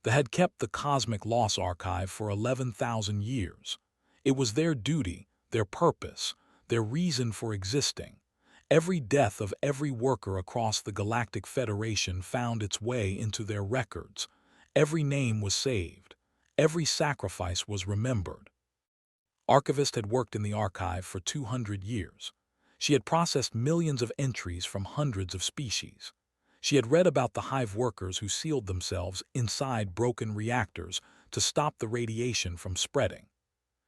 They had kept the Cosmic Loss Archive for 11,000 years. It was their duty, their purpose, their reason for existing. Every death of every worker across the Galactic Federation found its way into their records. Every name was saved. Every sacrifice was remembered. Archivist had worked in the archive for 200 years. She had processed millions of entries from hundreds of species. She had read about the hive workers who sealed themselves inside broken reactors to stop the radiation from spreading.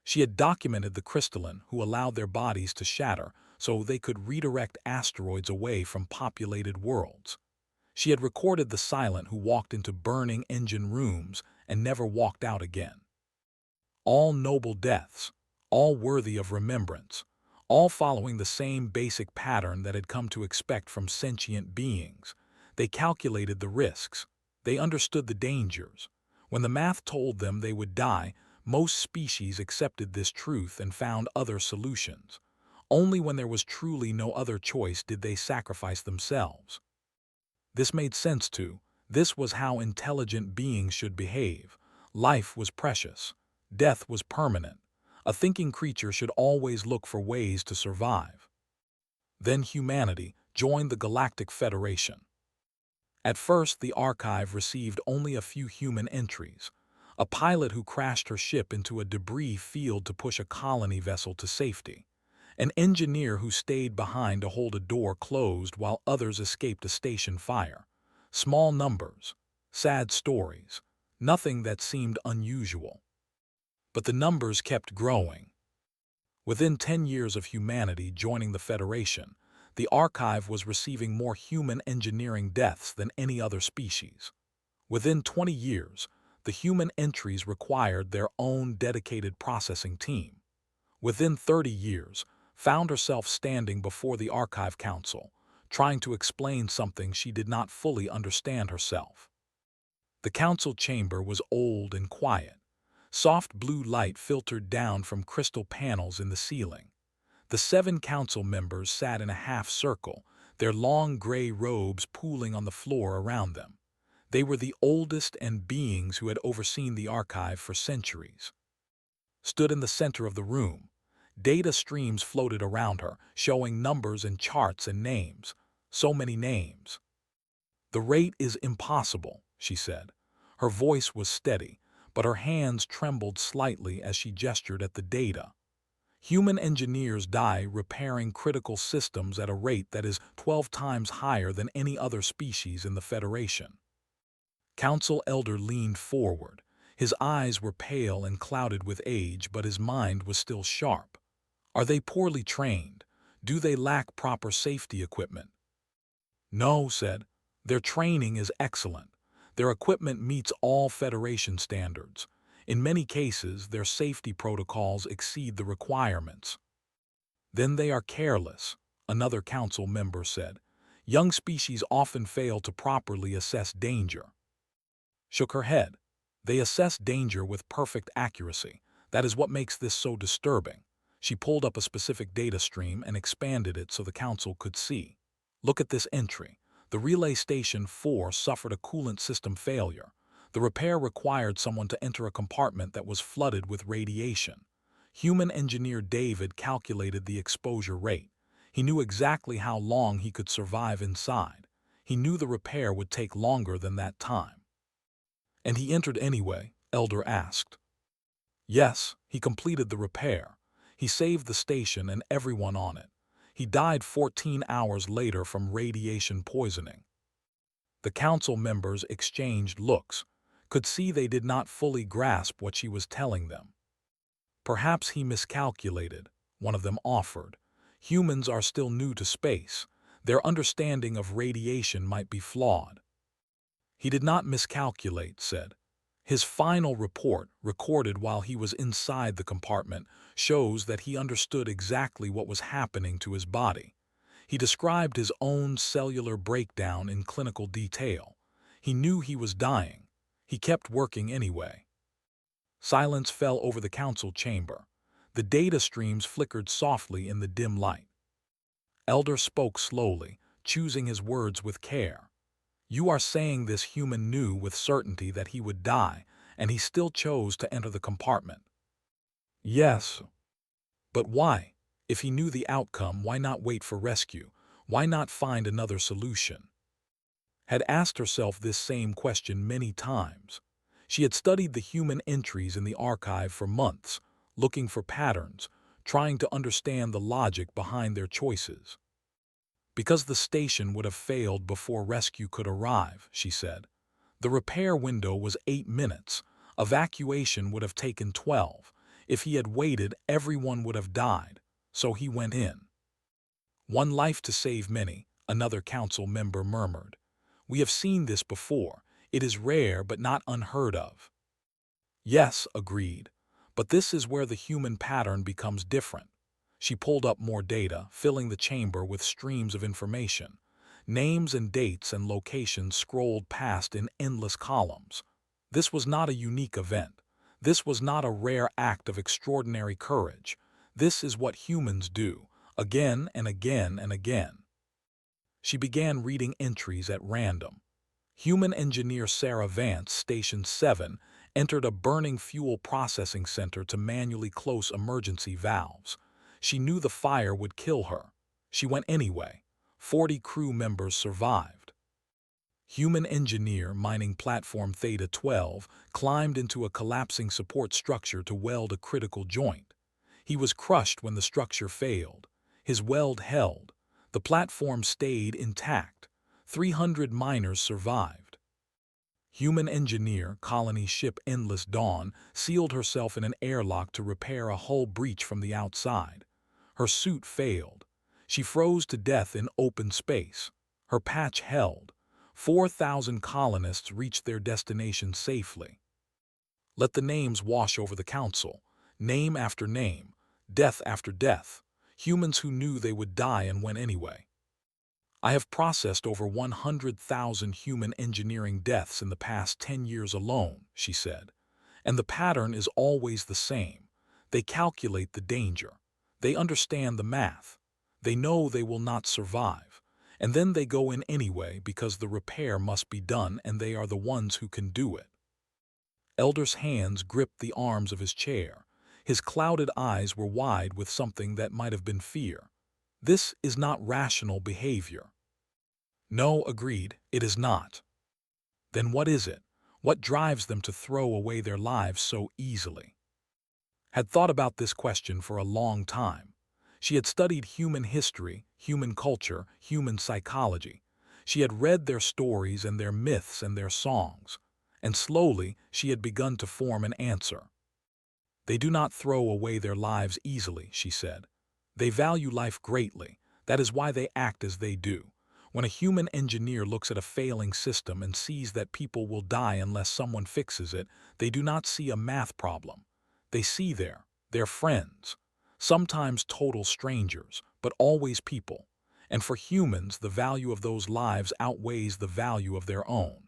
She had documented the crystalline who allowed their bodies to shatter so they could redirect asteroids away from populated worlds. She had recorded the silent who walked into burning engine rooms and never walked out again. All noble deaths, all worthy of remembrance, all following the same basic pattern that had come to expect from sentient beings. They calculated the risks. They understood the dangers. When the math told them they would die, most species accepted this truth and found other solutions. Only when there was truly no other choice did they sacrifice themselves. This made sense too. This was how intelligent beings should behave. Life was precious. Death was permanent. A thinking creature should always look for ways to survive. Then humanity joined the Galactic Federation. At first, the archive received only a few human entries. A pilot who crashed her ship into a debris field to push a colony vessel to safety. An engineer who stayed behind to hold a door closed while others escaped a station fire. Small numbers, sad stories, nothing that seemed unusual. But the numbers kept growing. Within 10 years of humanity joining the Federation, the archive was receiving more human engineering deaths than any other species. Within 20 years, the human entries required their own dedicated processing team. Within 30 years, found herself standing before the Archive Council, trying to explain something she did not fully understand herself. The council chamber was old and quiet. Soft blue light filtered down from crystal panels in the ceiling. The 7 council members sat in a half circle, their long gray robes pooling on the floor around them. They were the oldest and beings who had overseen the archive for centuries. Stood in the center of the room, data streams floated around her, showing numbers and charts and names. So many names. "The rate is impossible," she said. Her voice was steady, but her hands trembled slightly as she gestured at the data. Human engineers die repairing critical systems at a rate that is 12 times higher than any other species in the Federation. Council Elder leaned forward. His eyes were pale and clouded with age, but his mind was still sharp. "Are they poorly trained? Do they lack proper safety equipment?" "No," said. "Their training is excellent. Their equipment meets all Federation standards. In many cases, their safety protocols exceed the requirements." "Then they are careless," another council member said. "Young species often fail to properly assess danger." Shook her head. "They assess danger with perfect accuracy. That is what makes this so disturbing." She pulled up a specific data stream and expanded it so the council could see. "Look at this entry. The Relay Station 4 suffered a coolant system failure. The repair required someone to enter a compartment that was flooded with radiation. Human engineer David calculated the exposure rate. He knew exactly how long he could survive inside. He knew the repair would take longer than that time." "And he entered anyway?" Elder asked. "Yes, he completed the repair. He saved the station and everyone on it. He died 14 hours later from radiation poisoning." The council members exchanged looks, could see they did not fully grasp what she was telling them. "Perhaps he miscalculated," one of them offered. "Humans are still new to space. Their understanding of radiation might be flawed." "He did not miscalculate," said. "His final report, recorded while he was inside the compartment, shows that he understood exactly what was happening to his body. He described his own cellular breakdown in clinical detail. He knew he was dying. He kept working anyway." Silence fell over the council chamber. The data streams flickered softly in the dim light. Elder spoke slowly, choosing his words with care. You are saying this human knew with certainty that he would die, and he still chose to enter the compartment. Yes. But why? If he knew the outcome, why not wait for rescue? Why not find another solution? Had asked herself this same question many times. She had studied the human entries in the archive for months, looking for patterns, trying to understand the logic behind their choices. Because the station would have failed before rescue could arrive, she said. The repair window was 8 minutes. Evacuation would have taken 12. If he had waited, everyone would have died. So he went in. One life to save many, another council member murmured. We have seen this before. It is rare but not unheard of. Yes, agreed. But this is where the human pattern becomes different. She pulled up more data, filling the chamber with streams of information. Names and dates and locations scrolled past in endless columns. This was not a unique event. This was not a rare act of extraordinary courage. This is what humans do, again and again and again. She began reading entries at random. Human engineer Sarah Vance, Station 7, entered a burning fuel processing center to manually close emergency valves. She knew the fire would kill her. She went anyway. 40 crew members survived. Human engineer mining platform Theta 12 climbed into a collapsing support structure to weld a critical joint. He was crushed when the structure failed. His weld held. The platform stayed intact. 300 miners survived. Human engineer colony ship Endless Dawn sealed herself in an airlock to repair a hull breach from the outside. Her suit failed. She froze to death in open space. Her patch held. 4,000 colonists reached their destination safely. Let the names wash over the council. Name after name. Death after death. Humans who knew they would die and went anyway. I have processed over 100,000 human engineering deaths in the past 10 years alone, she said. And the pattern is always the same. They calculate the danger. They understand the math. They know they will not survive. And then they go in anyway because the repair must be done and they are the ones who can do it. Elder's hands gripped the arms of his chair. His clouded eyes were wide with something that might have been fear. This is not rational behavior. No, agreed, it is not. Then what is it? What drives them to throw away their lives so easily? Had thought about this question for a long time. She had studied human history, human culture, human psychology. She had read their stories and their myths and their songs. And slowly she had begun to form an answer. They do not throw away their lives easily, she said. They value life greatly. That is why they act as they do. When a human engineer looks at a failing system and sees that people will die unless someone fixes it, they do not see a math problem. They see their friends. Sometimes total strangers, but always people. And for humans, the value of those lives outweighs the value of their own.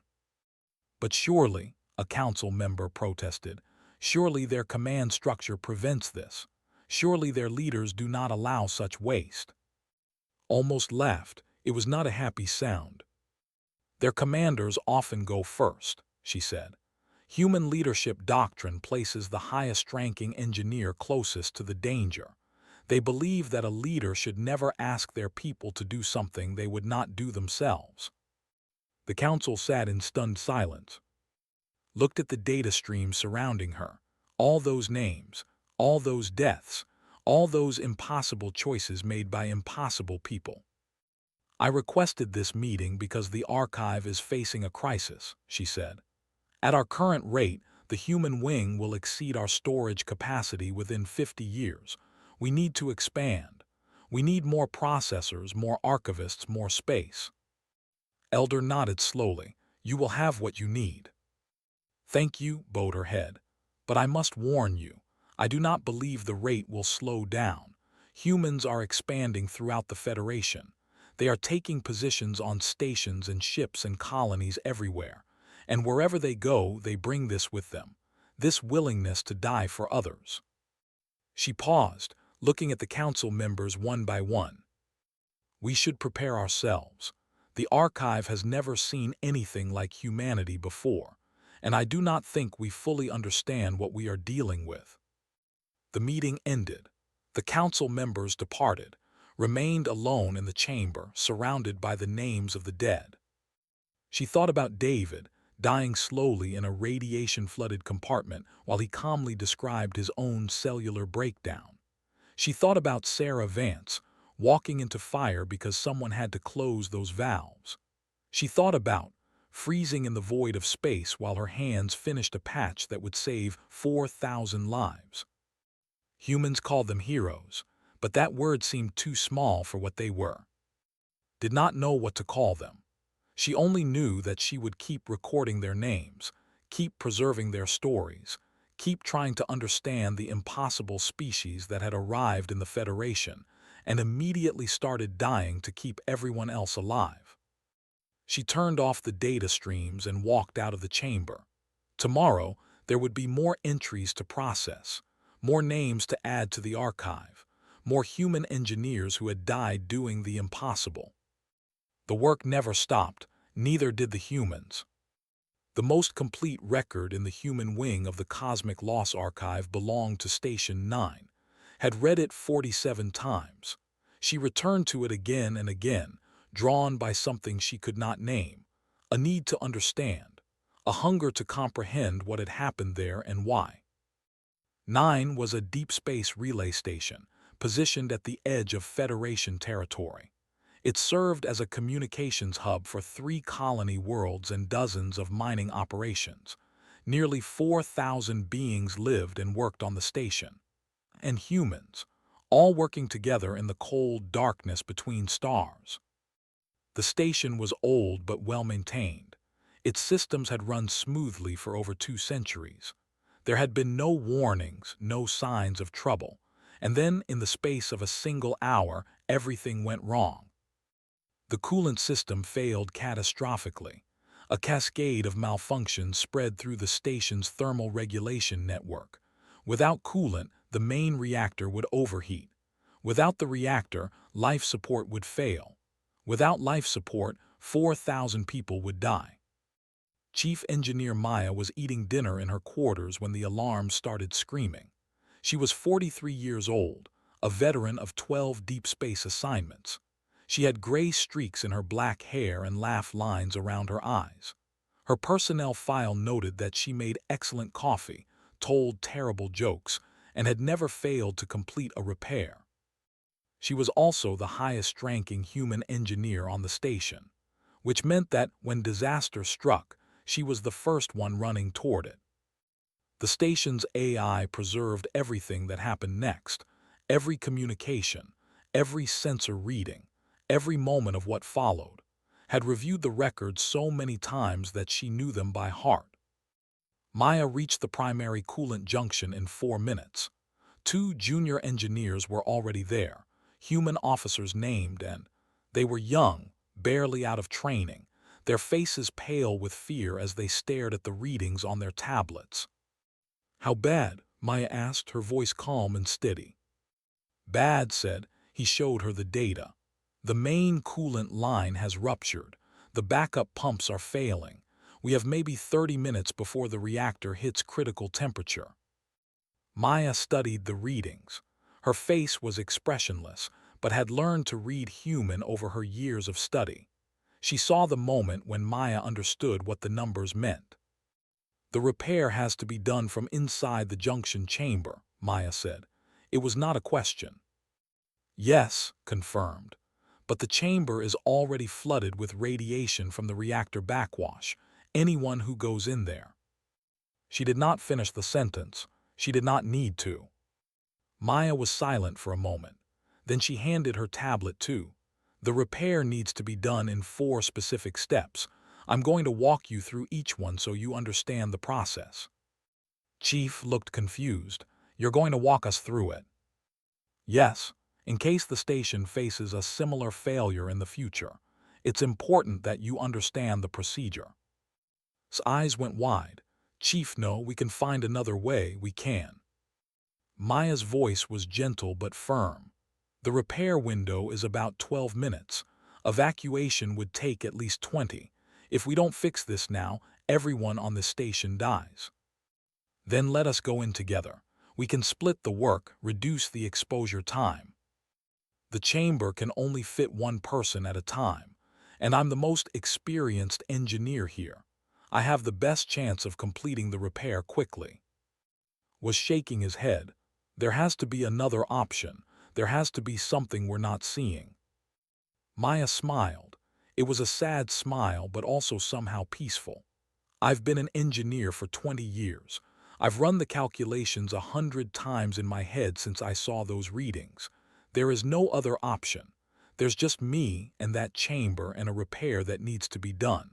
But surely, a council member protested, surely their command structure prevents this. Surely their leaders do not allow such waste. Almost laughed. It was not a happy sound. Their commanders often go first, she said. Human leadership doctrine places the highest-ranking engineer closest to the danger. They believe that a leader should never ask their people to do something they would not do themselves. The council sat in stunned silence, looked at the data stream surrounding her, all those names, all those deaths, all those impossible choices made by impossible people. I requested this meeting because the archive is facing a crisis, she said. At our current rate, the human wing will exceed our storage capacity within 50 years. We need to expand. We need more processors, more archivists, more space. Elder nodded slowly. You will have what you need. Thank you, bowed her head. But I must warn you, I do not believe the rate will slow down. Humans are expanding throughout the Federation. They are taking positions on stations and ships and colonies everywhere. And wherever they go, they bring this with them, this willingness to die for others. She paused, looking at the council members one by one. We should prepare ourselves. The archive has never seen anything like humanity before, and I do not think we fully understand what we are dealing with." The meeting ended. The council members departed, remained alone in the chamber, surrounded by the names of the dead. She thought about David, dying slowly in a radiation-flooded compartment while he calmly described his own cellular breakdown. She thought about Sarah Vance, walking into fire because someone had to close those valves. She thought about freezing in the void of space while her hands finished a patch that would save 4,000 lives. Humans called them heroes, but that word seemed too small for what they were. Did not know what to call them. She only knew that she would keep recording their names, keep preserving their stories, keep trying to understand the impossible species that had arrived in the Federation and immediately started dying to keep everyone else alive. She turned off the data streams and walked out of the chamber. Tomorrow, there would be more entries to process, more names to add to the archive, more human engineers who had died doing the impossible. The work never stopped, neither did the humans. The most complete record in the human wing of the Cosmic Loss Archive belonged to Station 9, had read it 47 times. She returned to it again and again, drawn by something she could not name, a need to understand, a hunger to comprehend what had happened there and why. 9 was a deep space relay station, positioned at the edge of Federation territory. It served as a communications hub for 3 colony worlds and dozens of mining operations. Nearly 4,000 beings lived and worked on the station. And humans, all working together in the cold darkness between stars. The station was old but well-maintained. Its systems had run smoothly for over 2 centuries. There had been no warnings, no signs of trouble. And then, in the space of a single hour, everything went wrong. The coolant system failed catastrophically. A cascade of malfunctions spread through the station's thermal regulation network. Without coolant, the main reactor would overheat. Without the reactor, life support would fail. Without life support, 4,000 people would die. Chief Engineer Maya was eating dinner in her quarters when the alarm started screaming. She was 43 years old, a veteran of 12 deep space assignments. She had gray streaks in her black hair and laugh lines around her eyes. Her personnel file noted that she made excellent coffee, told terrible jokes, and had never failed to complete a repair. She was also the highest-ranking human engineer on the station, which meant that when disaster struck, she was the first one running toward it. The station's AI preserved everything that happened next, every communication, every sensor reading, every moment of what followed, had reviewed the records so many times that she knew them by heart. Maya reached the primary coolant junction in 4 minutes. 2 junior engineers were already there, human officers named, and they were young, barely out of training, their faces pale with fear as they stared at the readings on their tablets. "How bad?" Maya asked, her voice calm and steady. "Bad," said. He showed her the data. "The main coolant line has ruptured. The backup pumps are failing. We have maybe 30 minutes before the reactor hits critical temperature." Maya studied the readings. Her face was expressionless, but had learned to read human over her years of study. She saw the moment when Maya understood what the numbers meant. "The repair has to be done from inside the junction chamber," Maya said. It was not a question. "Yes," confirmed. "But the chamber is already flooded with radiation from the reactor backwash. Anyone who goes in there." She did not finish the sentence. She did not need to. Maya was silent for a moment. Then she handed her tablet too. "The repair needs to be done in 4 specific steps. I'm going to walk you through each one so you understand the process." Chief looked confused. "You're going to walk us through it?" "Yes. In case the station faces a similar failure in the future, it's important that you understand the procedure." His eyes went wide. "Chief, no, we can find another way, we can." Maya's voice was gentle but firm. "The repair window is about 12 minutes. Evacuation would take at least 20. If we don't fix this now, everyone on the station dies. Then let us go in together. We can split the work, reduce the exposure time. The chamber can only fit one person at a time, and I'm the most experienced engineer here. I have the best chance of completing the repair quickly. Was shaking his head. There has to be another option. There has to be something we're not seeing. Maya smiled. It was a sad smile, but also somehow peaceful. I've been an engineer for 20 years. I've run the calculations 100 times in my head since I saw those readings. There is no other option. There's just me and that chamber and a repair that needs to be done.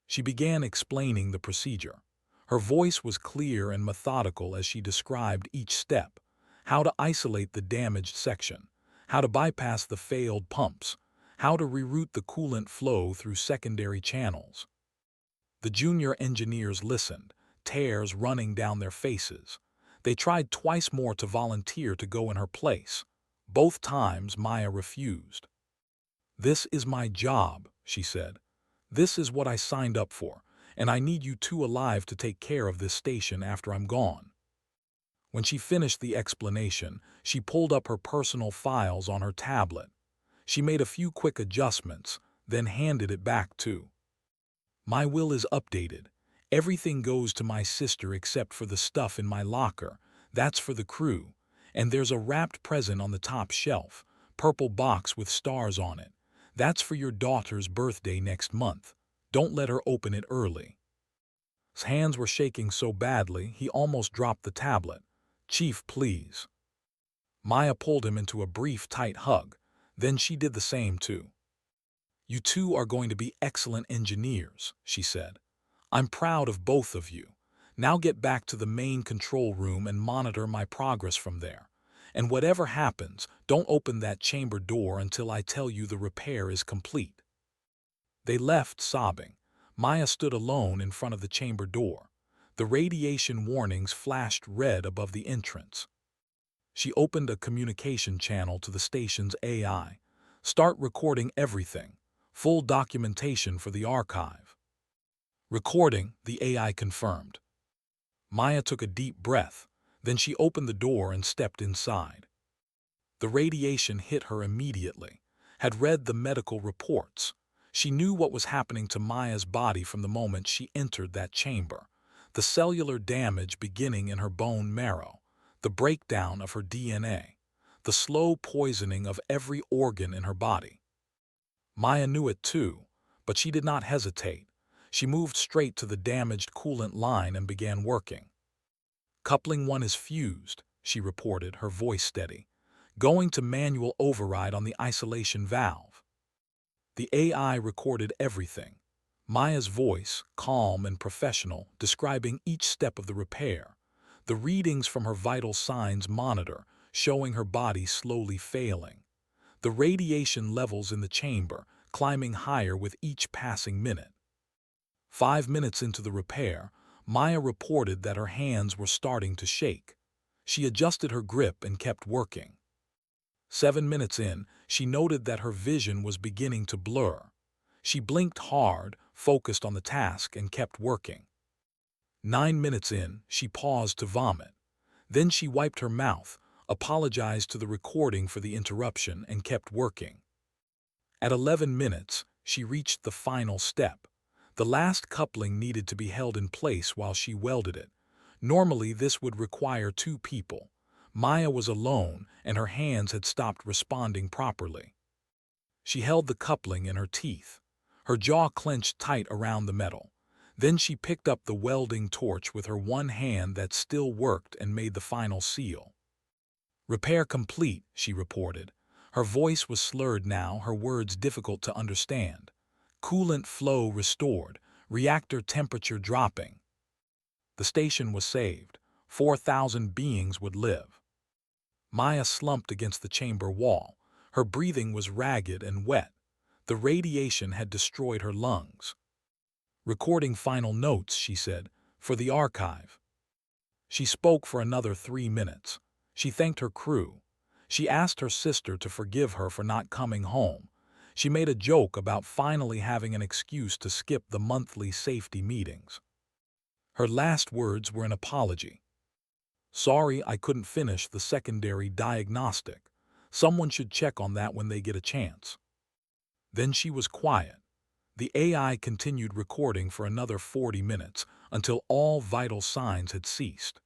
She began explaining the procedure. Her voice was clear and methodical as she described each step: how to isolate the damaged section, how to bypass the failed pumps, how to reroute the coolant flow through secondary channels. The junior engineers listened, tears running down their faces. They tried twice more to volunteer to go in her place. Both times Maya refused. "This is my job," she said. "This is what I signed up for, and I need you two alive to take care of this station after I'm gone." When she finished the explanation, she pulled up her personal files on her tablet. She made a few quick adjustments, then handed it back to. "My will is updated. Everything goes to my sister except for the stuff in my locker. That's for the crew. And there's a wrapped present on the top shelf, purple box with stars on it. That's for your daughter's birthday next month. Don't let her open it early." His hands were shaking so badly he almost dropped the tablet. "Chief, please." Maya pulled him into a brief, tight hug. Then she did the same too. "You two are going to be excellent engineers," she said. "I'm proud of both of you. Now get back to the main control room and monitor my progress from there. And whatever happens, don't open that chamber door until I tell you the repair is complete." They left sobbing. Maya stood alone in front of the chamber door. The radiation warnings flashed red above the entrance. She opened a communication channel to the station's AI. "Start recording everything. Full documentation for the archive." "Recording," the AI confirmed. Maya took a deep breath. Then she opened the door and stepped inside. The radiation hit her immediately. Had read the medical reports. She knew what was happening to Maya's body from the moment she entered that chamber. The cellular damage beginning in her bone marrow, the breakdown of her DNA, the slow poisoning of every organ in her body. Maya knew it too, but she did not hesitate. She moved straight to the damaged coolant line and began working. "Coupling 1 is fused," she reported, her voice steady. "Going to manual override on the isolation valve." The AI recorded everything. Maya's voice, calm and professional, describing each step of the repair. The readings from her vital signs monitor, showing her body slowly failing. The radiation levels in the chamber, climbing higher with each passing minute. 5 minutes into the repair, Maya reported that her hands were starting to shake. She adjusted her grip and kept working. 7 minutes in, she noted that her vision was beginning to blur. She blinked hard, focused on the task, and kept working. 9 minutes in, she paused to vomit. Then she wiped her mouth, apologized to the recording for the interruption, and kept working. At 11 minutes, she reached the final step. The last coupling needed to be held in place while she welded it. Normally, this would require 2 people. Maya was alone, and her hands had stopped responding properly. She held the coupling in her teeth. Her jaw clenched tight around the metal. Then she picked up the welding torch with her one hand that still worked and made the final seal. "Repair complete," she reported. Her voice was slurred now, her words difficult to understand. "Coolant flow restored, reactor temperature dropping." The station was saved. 4,000 beings would live. Maya slumped against the chamber wall. Her breathing was ragged and wet. The radiation had destroyed her lungs. "Recording final notes," she said, "for the archive." She spoke for another 3 minutes. She thanked her crew. She asked her sister to forgive her for not coming home. She made a joke about finally having an excuse to skip the monthly safety meetings. Her last words were an apology. "Sorry I couldn't finish the secondary diagnostic. Someone should check on that when they get a chance." Then she was quiet. The AI continued recording for another 40 minutes until all vital signs had ceased.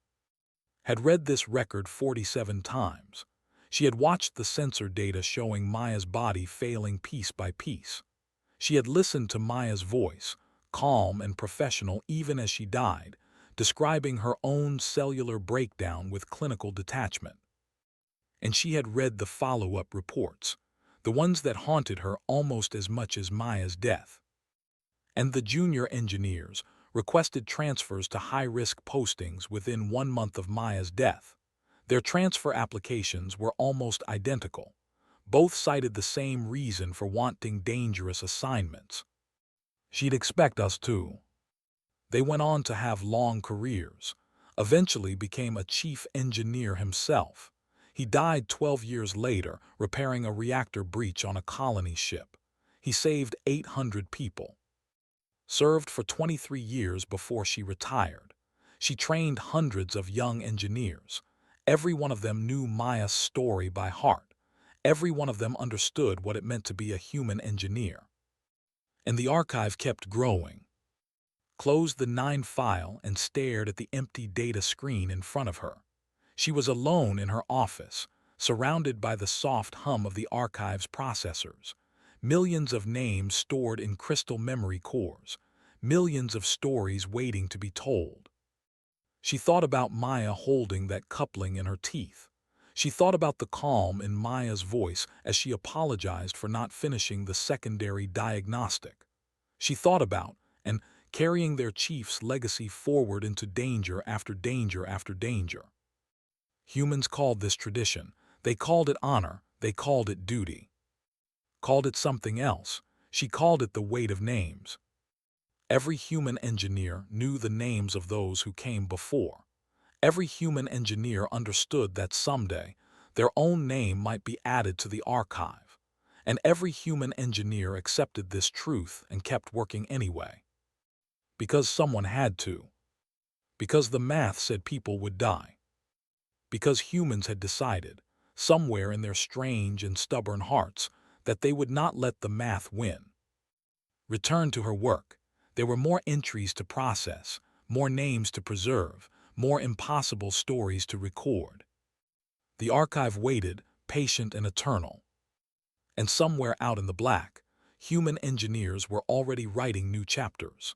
Had read this record 47 times. She had watched the sensor data showing Maya's body failing piece by piece. She had listened to Maya's voice, calm and professional even as she died, describing her own cellular breakdown with clinical detachment. And she had read the follow-up reports, the ones that haunted her almost as much as Maya's death. And the junior engineers requested transfers to high-risk postings within 1 month of Maya's death. Their transfer applications were almost identical. Both cited the same reason for wanting dangerous assignments. "She'd expect us to." They went on to have long careers, eventually became a chief engineer himself. He died 12 years later repairing a reactor breach on a colony ship. He saved 800 people. Served for 23 years before she retired. She trained hundreds of young engineers. Every one of them knew Maya's story by heart. Every one of them understood what it meant to be a human engineer. And the archive kept growing. Closed the 9 file and stared at the empty data screen in front of her. She was alone in her office, surrounded by the soft hum of the archive's processors. Millions of names stored in crystal memory cores. Millions of stories waiting to be told. She thought about Maya holding that coupling in her teeth. She thought about the calm in Maya's voice as she apologized for not finishing the secondary diagnostic. She thought about, and carrying their chief's legacy forward into danger after danger after danger. Humans called this tradition. They called it honor. They called it duty. Called it something else. She called it the weight of names. Every human engineer knew the names of those who came before. Every human engineer understood that someday their own name might be added to the archive. And every human engineer accepted this truth and kept working anyway. Because someone had to. Because the math said people would die. Because humans had decided, somewhere in their strange and stubborn hearts, that they would not let the math win. Returned to her work. There were more entries to process, more names to preserve, more impossible stories to record. The archive waited, patient and eternal. And somewhere out in the black, human engineers were already writing new chapters.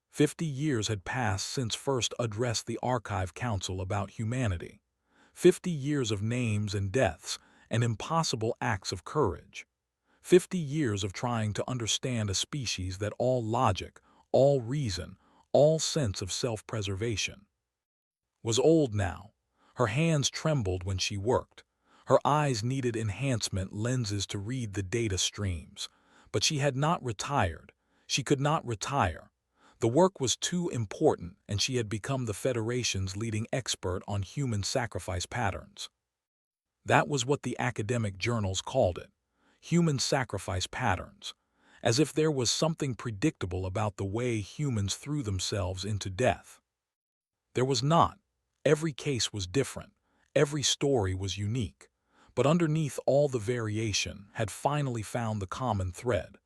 50 years had passed since first addressed the Archive Council about humanity. 50 years of names and deaths and impossible acts of courage. 50 years of trying to understand a species that all logic, all reason, all sense of self-preservation was old now. Her hands trembled when she worked. Her eyes needed enhancement lenses to read the data streams. But she had not retired. She could not retire. The work was too important, and she had become the Federation's leading expert on human sacrifice patterns. That was what the academic journals called it. Human sacrifice patterns, as if there was something predictable about the way humans threw themselves into death. There was not. Every case was different. Every story was unique. But underneath all the variation had finally found the common thread,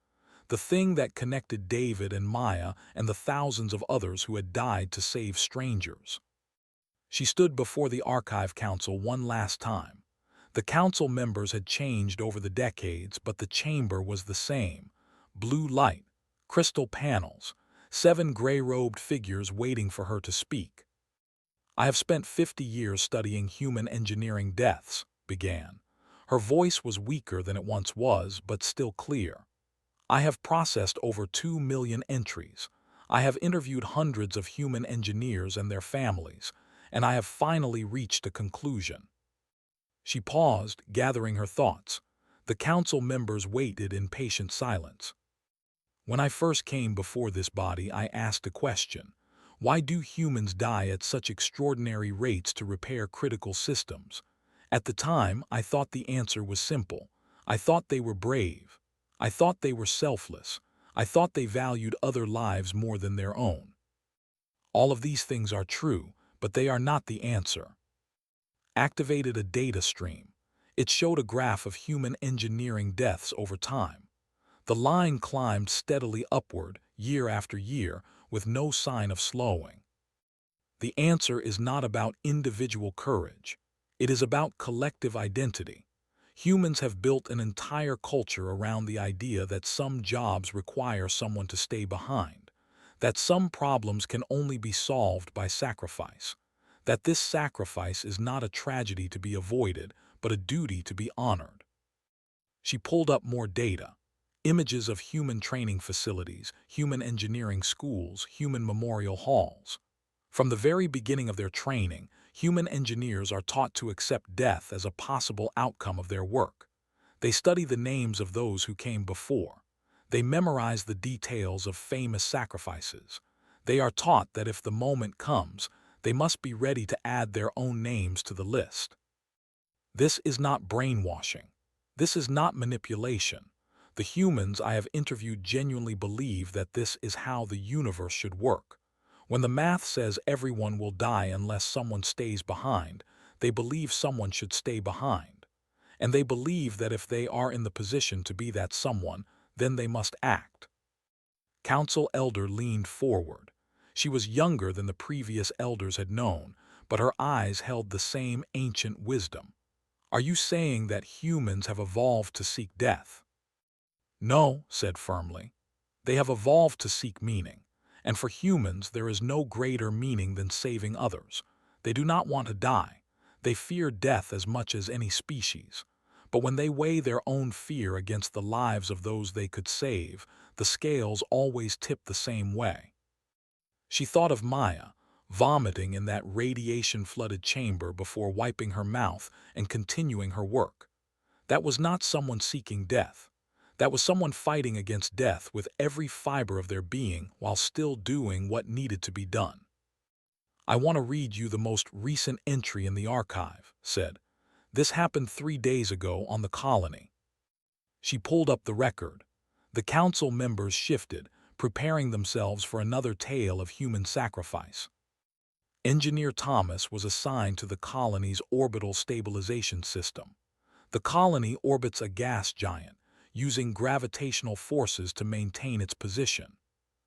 the thing that connected David and Maya and the thousands of others who had died to save strangers. She stood before the Archive Council one last time. The council members had changed over the decades, but the chamber was the same. Blue light, crystal panels, 7 gray-robed figures waiting for her to speak. "I have spent 50 years studying human engineering deaths," began. Her voice was weaker than it once was, but still clear. "I have processed over 2 million entries. I have interviewed hundreds of human engineers and their families, and I have finally reached a conclusion." She paused, gathering her thoughts. The council members waited in patient silence. "When I first came before this body, I asked a question. Why do humans die at such extraordinary rates to repair critical systems? At the time, I thought the answer was simple. I thought they were brave. I thought they were selfless. I thought they valued other lives more than their own. All of these things are true, but they are not the answer. Activated a data stream. It showed a graph of human engineering deaths over time. The line climbed steadily upward, year after year, with no sign of slowing. The answer is not about individual courage. It is about collective identity. Humans have built an entire culture around the idea that some jobs require someone to stay behind, that some problems can only be solved by sacrifice, that this sacrifice is not a tragedy to be avoided, but a duty to be honored. She pulled up more data. Images of human training facilities, human engineering schools, human memorial halls. From the very beginning of their training, human engineers are taught to accept death as a possible outcome of their work. They study the names of those who came before. They memorize the details of famous sacrifices. They are taught that if the moment comes, they must be ready to add their own names to the list. This is not brainwashing. This is not manipulation. The humans I have interviewed genuinely believe that this is how the universe should work. When the math says everyone will die unless someone stays behind, they believe someone should stay behind. And they believe that if they are in the position to be that someone, then they must act. Council Elder leaned forward. She was younger than the previous elders had known, but her eyes held the same ancient wisdom. Are you saying that humans have evolved to seek death? No, said firmly. They have evolved to seek meaning. And for humans, there is no greater meaning than saving others. They do not want to die. They fear death as much as any species. But when they weigh their own fear against the lives of those they could save, the scales always tip the same way. She thought of Maya, vomiting in that radiation-flooded chamber before wiping her mouth and continuing her work. That was not someone seeking death. That was someone fighting against death with every fiber of their being while still doing what needed to be done. I want to read you the most recent entry in the archive, said. This happened 3 days ago on the colony. She pulled up the record. The council members shifted, preparing themselves for another tale of human sacrifice. Engineer Thomas was assigned to the colony's orbital stabilization system. The colony orbits a gas giant, using gravitational forces to maintain its position.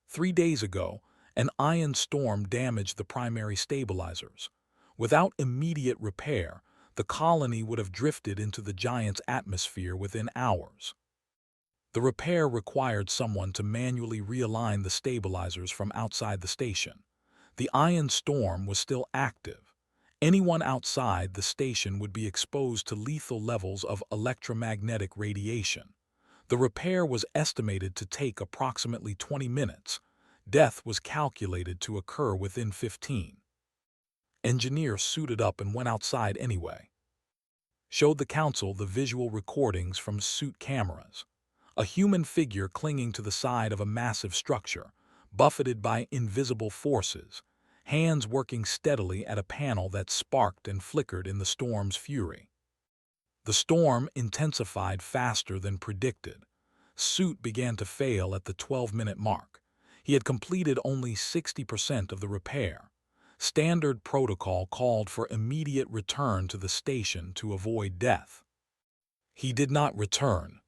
3 days ago, an ion storm damaged the primary stabilizers. Without immediate repair, the colony would have drifted into the giant's atmosphere within hours. The repair required someone to manually realign the stabilizers from outside the station. The ion storm was still active. Anyone outside the station would be exposed to lethal levels of electromagnetic radiation. The repair was estimated to take approximately 20 minutes. Death was calculated to occur within 15. Engineer suited up and went outside anyway. Showed the council the visual recordings from suit cameras. A human figure clinging to the side of a massive structure, buffeted by invisible forces, hands working steadily at a panel that sparked and flickered in the storm's fury. The storm intensified faster than predicted. Suit began to fail at the 12-minute mark. He had completed only 60% of the repair. Standard protocol called for immediate return to the station to avoid death. He did not return.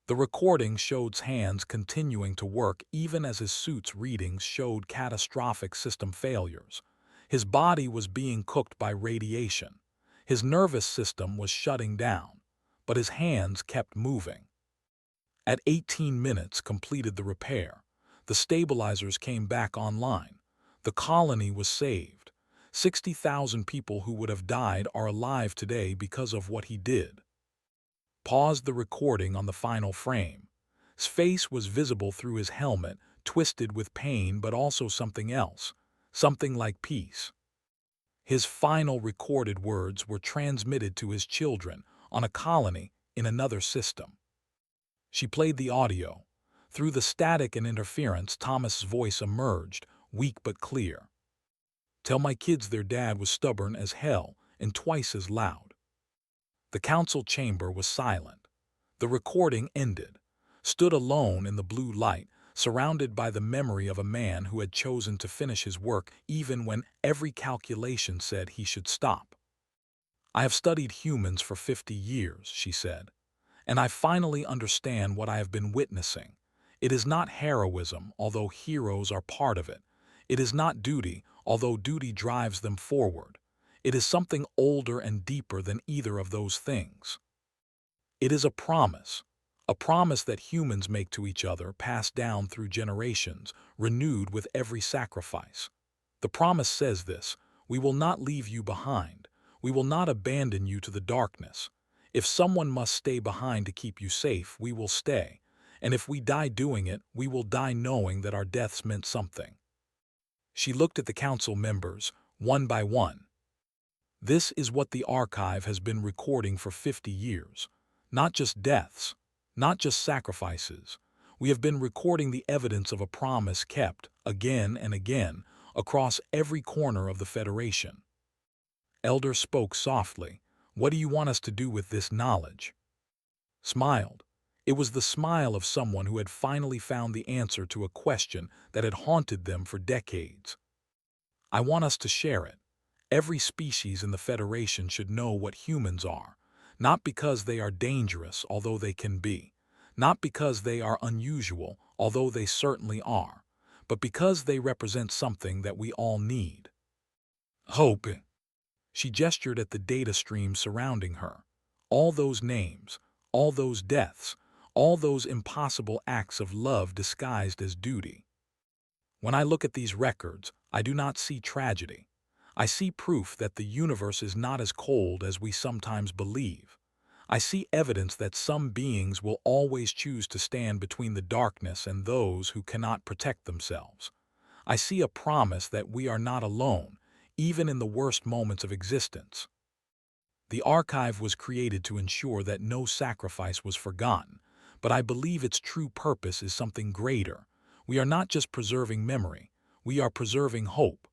The recording showed hands continuing to work even as his suit's readings showed catastrophic system failures. His body was being cooked by radiation. His nervous system was shutting down, but his hands kept moving. At 18 minutes completed the repair. The stabilizers came back online. The colony was saved. 60,000 people who would have died are alive today because of what he did. Paused the recording on the final frame. His face was visible through his helmet, twisted with pain but also something else, something like peace. His final recorded words were transmitted to his children on a colony in another system. She played the audio. Through the static and interference, Thomas's voice emerged, weak but clear. Tell my kids their dad was stubborn as hell and twice as loud. The council chamber was silent. The recording ended. stood alone in the blue light, surrounded by the memory of a man who had chosen to finish his work even when every calculation said he should stop. "I have studied humans for 50 years," she said, "and I finally understand what I have been witnessing. It is not heroism, although heroes are part of it. It is not duty, although duty drives them forward. It is something older and deeper than either of those things. It is a promise that humans make to each other, passed down through generations, renewed with every sacrifice. The promise says this: we will not leave you behind. We will not abandon you to the darkness. If someone must stay behind to keep you safe, we will stay. And if we die doing it, we will die knowing that our deaths meant something." She looked at the council members, one by one. "This is what the archive has been recording for 50 years. Not just deaths, not just sacrifices. We have been recording the evidence of a promise kept, again and again, across every corner of the Federation." Elder spoke softly. "What do you want us to do with this knowledge?" Smiled. It was the smile of someone who had finally found the answer to a question that had haunted them for decades. "I want us to share it. Every species in the Federation should know what humans are, not because they are dangerous, although they can be, not because they are unusual, although they certainly are, but because they represent something that we all need. Hope." She gestured at the data stream surrounding her. All those names, all those deaths, all those impossible acts of love disguised as duty. "When I look at these records, I do not see tragedy. I see proof that the universe is not as cold as we sometimes believe. I see evidence that some beings will always choose to stand between the darkness and those who cannot protect themselves. I see a promise that we are not alone, even in the worst moments of existence." The archive was created to ensure that no sacrifice was forgotten, but I believe its true purpose is something greater. We are not just preserving memory, we are preserving hope.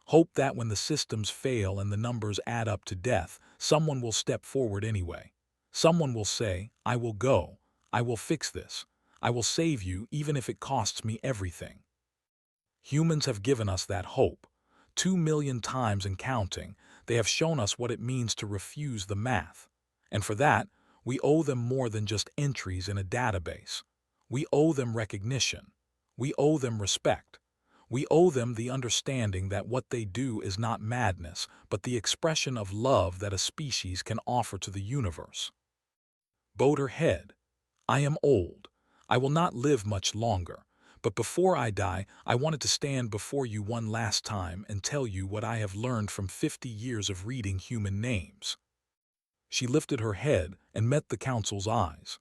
Hope that when the systems fail and the numbers add up to death, someone will step forward anyway. Someone will say, "I will go, I will fix this, I will save you even if it costs me everything." Humans have given us that hope. 2 million times and counting, they have shown us what it means to refuse the math. And for that, we owe them more than just entries in a database. We owe them recognition. We owe them respect. We owe them the understanding that what they do is not madness, but the expression of love that a species can offer to the universe. Bowed her head. "I am old. I will not live much longer. But before I die, I wanted to stand before you one last time and tell you what I have learned from 50 years of reading human names." She lifted her head and met the council's eyes.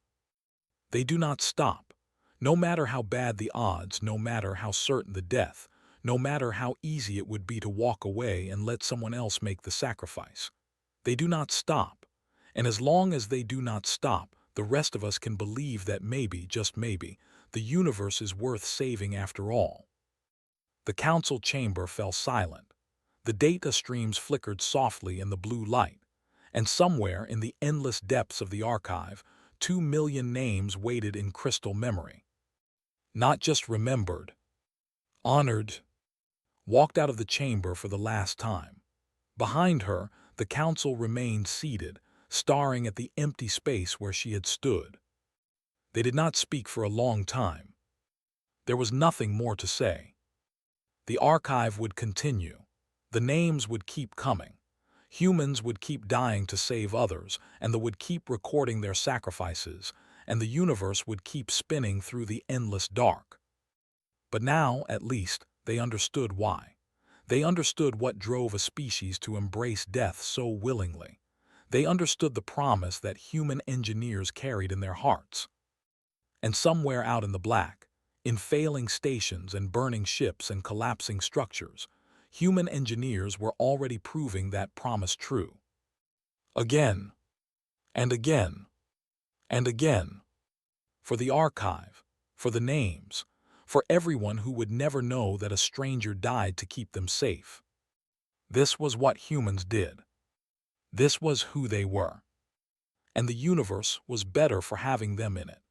"They do not stop. No matter how bad the odds, no matter how certain the death, no matter how easy it would be to walk away and let someone else make the sacrifice. They do not stop. And as long as they do not stop, the rest of us can believe that maybe, just maybe, the universe is worth saving after all." The council chamber fell silent. The data streams flickered softly in the blue light, and somewhere in the endless depths of the archive, 2 million names waited in crystal memory. Not just remembered, honored. Walked out of the chamber for the last time. Behind her, the council remained seated, staring at the empty space where she had stood. They did not speak for a long time. There was nothing more to say. The archive would continue. The names would keep coming. Humans would keep dying to save others, and they would keep recording their sacrifices, and the universe would keep spinning through the endless dark. But now, at least, they understood why. They understood what drove a species to embrace death so willingly. They understood the promise that human engineers carried in their hearts. And somewhere out in the black, in failing stations and burning ships and collapsing structures, human engineers were already proving that promise true. Again, and again, and again. For the archive, for the names, for everyone who would never know that a stranger died to keep them safe. This was what humans did. This was who they were. And the universe was better for having them in it.